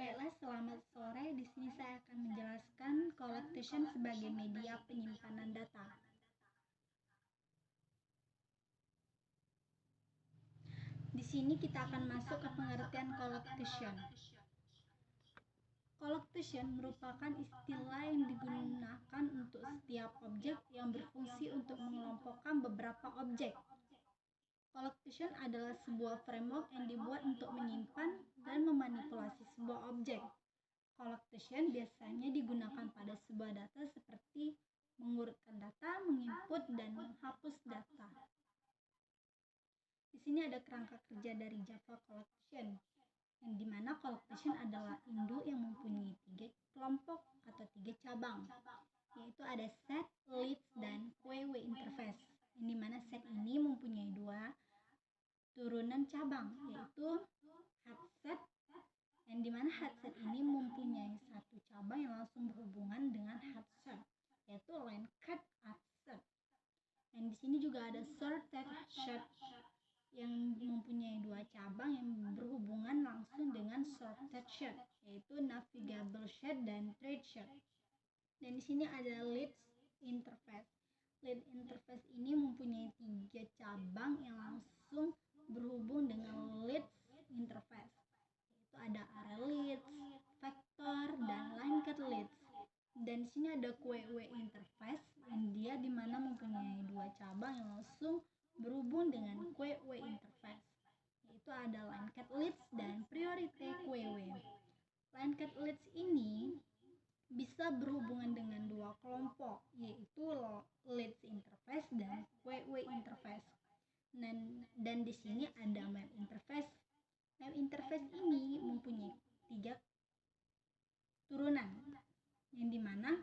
Baiklah, selamat sore. Di sini saya akan menjelaskan collectation sebagai media penyimpanan data. Di sini kita akan masuk ke pengertian collectation. Collectation merupakan istilah yang digunakan untuk setiap objek yang berfungsi untuk mengelompokkan beberapa objek. Collectation adalah sebuah framework yang dibuat untuk menyimpan dan memanipulasi sebuah objek. Collectation biasanya digunakan pada sebuah data seperti mengurutkan data, menginput, dan menghapus data. Di sini ada kerangka kerja dari Java Collection, yang dimana collection adalah induk yang mempunyai 3 kelompok atau 3 cabang, yaitu ada set, list, dan queue interface, yang dimana set ini mempunyai 2 turunan cabang, yaitu headset, yang dimana headset ini mempunyai 1 cabang yang langsung berhubungan dengan headset, yaitu linked headset. Dan di sini juga ada sorted set yang mempunyai 2 cabang yang berhubungan langsung dengan sorted set, yaitu navigable set dan thread set. Dan di sini ada lead interface. Lead interface ini mempunyai 3 cabang yang langsung berhubung dengan lead interface, yaitu ada array leads, vector, dan linked leads. Dan di sini ada queue interface yang dia dimana mempunyai 2 cabang yang langsung berhubung dengan queue interface, yaitu ada linked leads dan priority queue. Linked leads ini bisa berhubungan dengan 2 kelompok, yaitu leads interface dan queue interface. Dan di sini ada map interface. Map interface ini mempunyai 3 turunan, yang dimana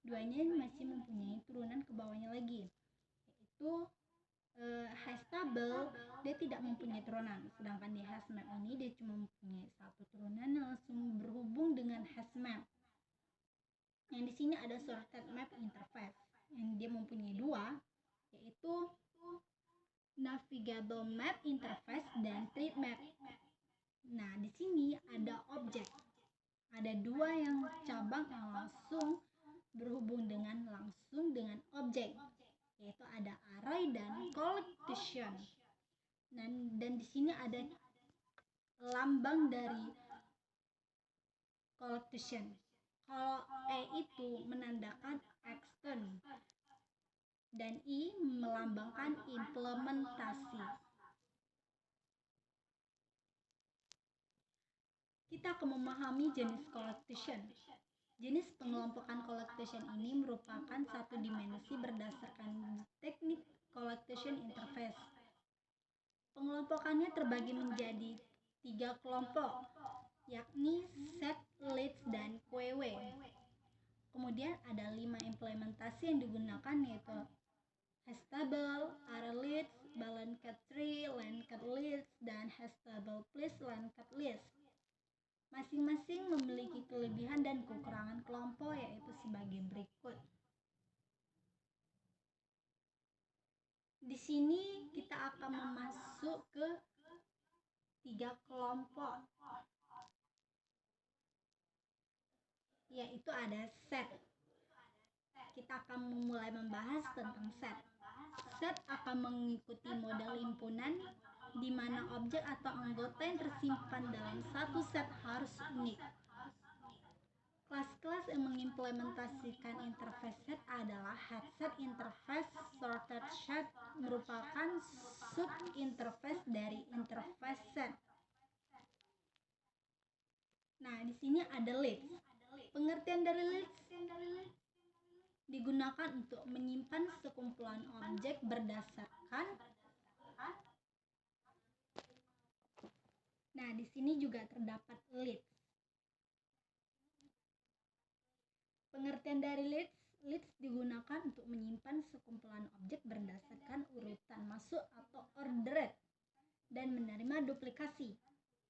2-nya masih mempunyai turunan ke bawahnya lagi, yaitu hashable, dia tidak mempunyai turunan, sedangkan di hashmap ini dia cuma mempunyai 1 turunan yang langsung berhubung dengan hashmap. Yang di sini ada sorted map interface, yang dia mempunyai 2, yaitu navigable map interface dan thread map. Nah, di sini ada objek. Ada 2 yang cabang yang langsung berhubung dengan objek, yaitu ada array dan collection. Dan di sini ada lambang dari collection. Kalau E itu menandakan extend dan I melambangkan implementasi. Kita akan memahami jenis collection. Jenis pengelompokan collection ini merupakan satu dimensi berdasarkan teknik collection interface. Pengelompokannya terbagi menjadi 3 kelompok, yakni set, list, dan queue. Kemudian ada 5 implementasi yang digunakan, yaitu hashable, array list, linked tree, linked list, dan hashable plus linked list. Masing-masing memiliki kelebihan dan kekurangan kelompok, yaitu sebagai berikut. Di sini kita akan masuk ke 3 kelompok, yaitu ada set. Kita akan mulai membahas tentang set. Set akan mengikuti model himpunan, di mana objek atau anggota yang tersimpan dalam satu set harus unik. Kelas-kelas yang mengimplementasikan interface set adalah headset interface. Sorted set merupakan sub-interface dari interface set. Nah, di sini ada list. Pengertian dari list digunakan untuk menyimpan sekumpulan objek berdasarkan. Nah, di sini juga terdapat list. Pengertian dari list digunakan untuk menyimpan sekumpulan objek berdasarkan urutan masuk atau ordered dan menerima duplikasi.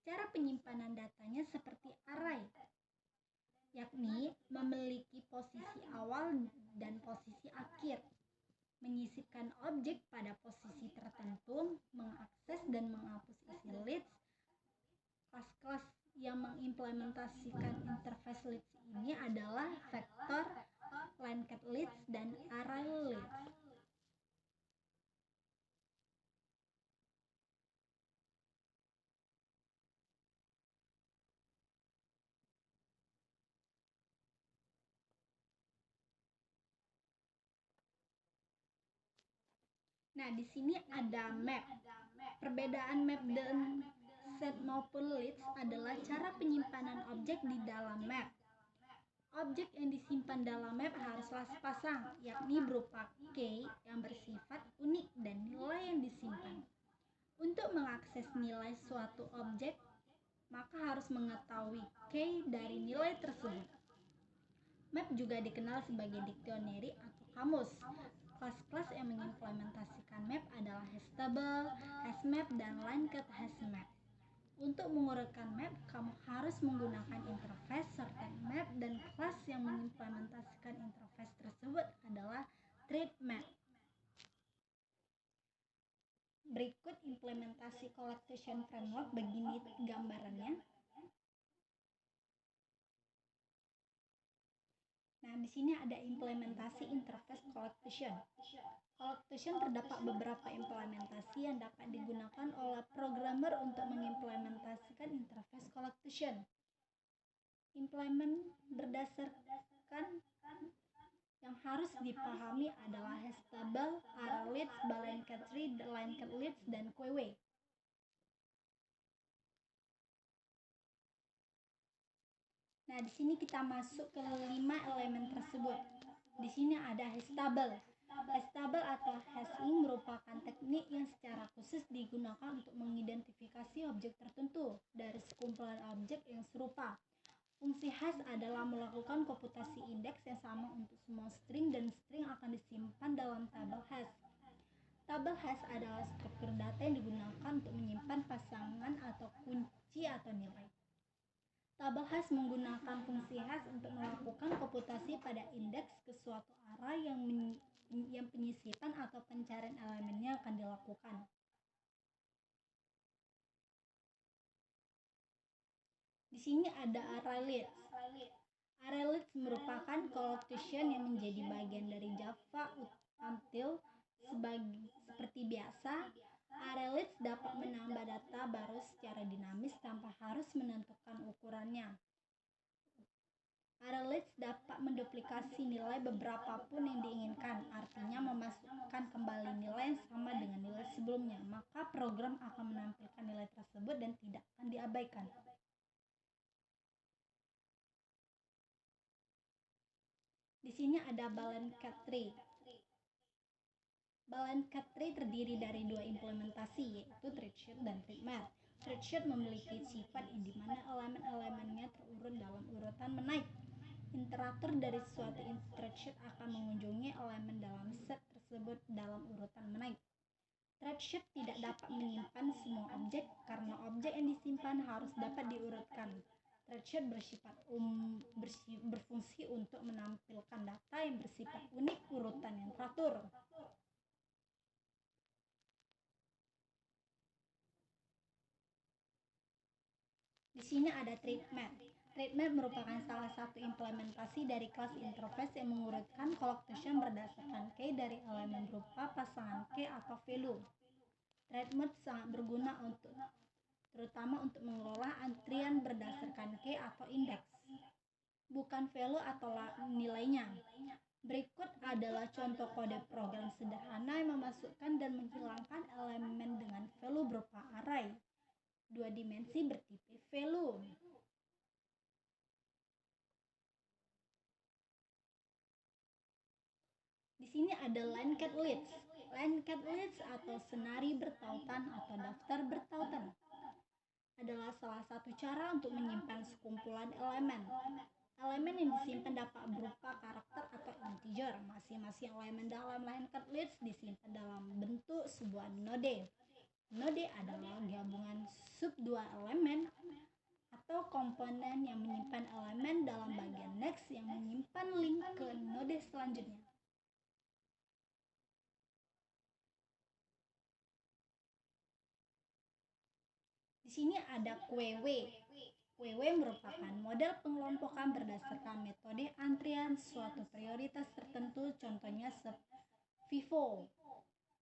Cara penyimpanan datanya seperti array, yakni memiliki posisi awal dan posisi akhir, menyisipkan objek pada posisi tertentu, mengakses dan menghapus isi list. Kelas-kelas yang mengimplementasikan interface list ini adalah vektor, linked list, dan array list. Nah, di sini ada map. Perbedaan map dan set maupun list adalah cara penyimpanan objek di dalam map. Objek yang disimpan dalam map haruslah sepasang, yakni berupa key yang bersifat unik dan nilai yang disimpan. Untuk mengakses nilai suatu objek, maka harus mengetahui key dari nilai tersebut. Map juga dikenal sebagai dictionary atau kamus. Kelas-kelas yang mengimplementasikan map adalah hashtable, hashmap, dan linked hashmap. Untuk mengurutkan map, kamu harus menggunakan interface serta map, dan kelas yang mengimplementasikan interface tersebut adalah thread map. Berikut implementasi collection framework, begini gambarannya. Nah, di sini ada implementasi interface collection. Collection terdapat beberapa implementasi yang dapat digunakan oleh programmer untuk mengimplementasikan interface collection. Implement berdasarkan yang harus dipahami adalah hashtable, array list, linked tree, linked list, dan queue. Nah, di sini kita masuk ke 5 elemen tersebut. Di sini ada hashtable. Hashtable atau hashing merupakan teknik yang secara khusus digunakan untuk mengidentifikasi objek tertentu dari sekumpulan objek yang serupa. Fungsi hash adalah melakukan komputasi indeks yang sama untuk semua string, dan string akan disimpan dalam tabel hash. Tabel hash adalah struktur data yang digunakan untuk menyimpan pasangan atau kunci atau nilai. Tabel hash menggunakan fungsi hash untuk melakukan komputasi pada indeks ke suatu array yang penyisipan atau pencarian elemennya akan dilakukan. Di sini ada array list. Array list merupakan collection yang menjadi bagian dari Java Util. Seperti biasa, array list dapat menambah data baru secara dinamis tanpa harus menentukan ukurannya. Array list dapat menduplikasi nilai beberapapun yang diinginkan, artinya memasukkan kembali nilai yang sama dengan nilai sebelumnya, maka program akan menampilkan nilai tersebut dan tidak akan diabaikan. Di sini ada linked tree. Linked tree terdiri dari dua implementasi, yaitu threadshot dan threadmap. Threadshot memiliki sifat di mana elemen-elemennya terurut dalam urutan menaik. Iterator dari suatu threadshot akan mengunjungi elemen dalam set tersebut dalam urutan menaik. Threadshot tidak dapat menyimpan semua objek karena objek yang disimpan harus dapat diurutkan. Threadshot berfungsi untuk menampilkan data yang bersifat unik urutan yang teratur. Di sini ada threadmap. Threadmap merupakan salah satu implementasi dari kelas interface yang mengurutkan collection berdasarkan key dari elemen berupa pasangan key atau value. Threadmap sangat berguna terutama untuk mengelola antrian berdasarkan key atau indeks, bukan value atau nilainya. Berikut adalah contoh kode program sederhana yang memasukkan dan menghilangkan elemen dengan value berupa array dua dimensi bertipe value. Di sini ada linked list. Linked list atau senari bertautan atau daftar bertautan adalah salah satu cara untuk menyimpan sekumpulan elemen. Elemen yang disimpan dapat berupa karakter atau integer. Masing-masing elemen dalam linked list disimpan dalam bentuk sebuah node. Node adalah gabungan sub dua elemen atau komponen yang menyimpan elemen dalam bagian next yang menyimpan link ke node selanjutnya. Di sini ada queue. QW merupakan model pengelompokan berdasarkan metode antrian suatu prioritas tertentu, contohnya FIFO.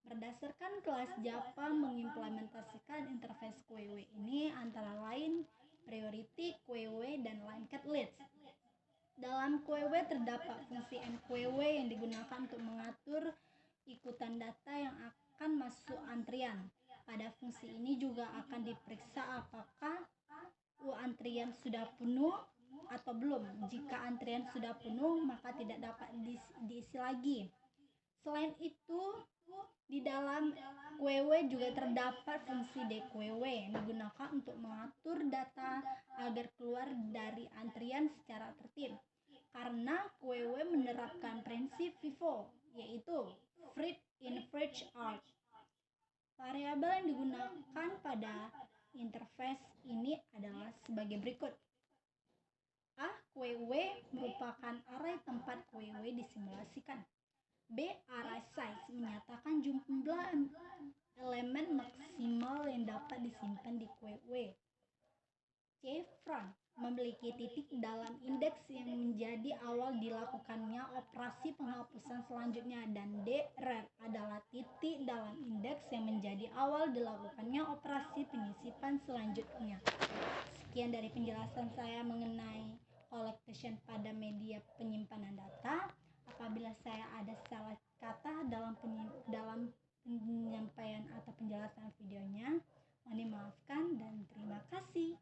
Berdasarkan kelas Java mengimplementasikan interface QW ini antara lain priority, QW, dan linked list. Dalam QW terdapat fungsi mQW yang digunakan untuk mengatur ikutan data yang akan masuk antrian. Pada fungsi ini juga akan diperiksa apakah antrian sudah penuh atau belum. Jika antrian sudah penuh, maka tidak dapat diisi lagi. Selain itu, di dalam QW juga terdapat fungsi DQW yang digunakan untuk mengatur data agar keluar dari antrian secara tertib. Karena QW menerapkan prinsip FIFO, yaitu First In First Out. Variabel yang digunakan pada interface ini adalah sebagai berikut. A. QW merupakan array tempat QW disimulasikan. B. Array size menyatakan jumlah elemen maksimal yang dapat disimpan di QW. C. Front memiliki titik dalam indeks yang menjadi awal dilakukannya operasi penghapusan selanjutnya, dan D. Ret adalah titik dalam indeks yang menjadi awal dilakukannya operasi penyisipan selanjutnya. Sekian dari penjelasan saya mengenai collection pada media penyimpanan data. Apabila saya ada salah kata dalam penyampaian atau penjelasan videonya, mohon dimaafkan dan terima kasih.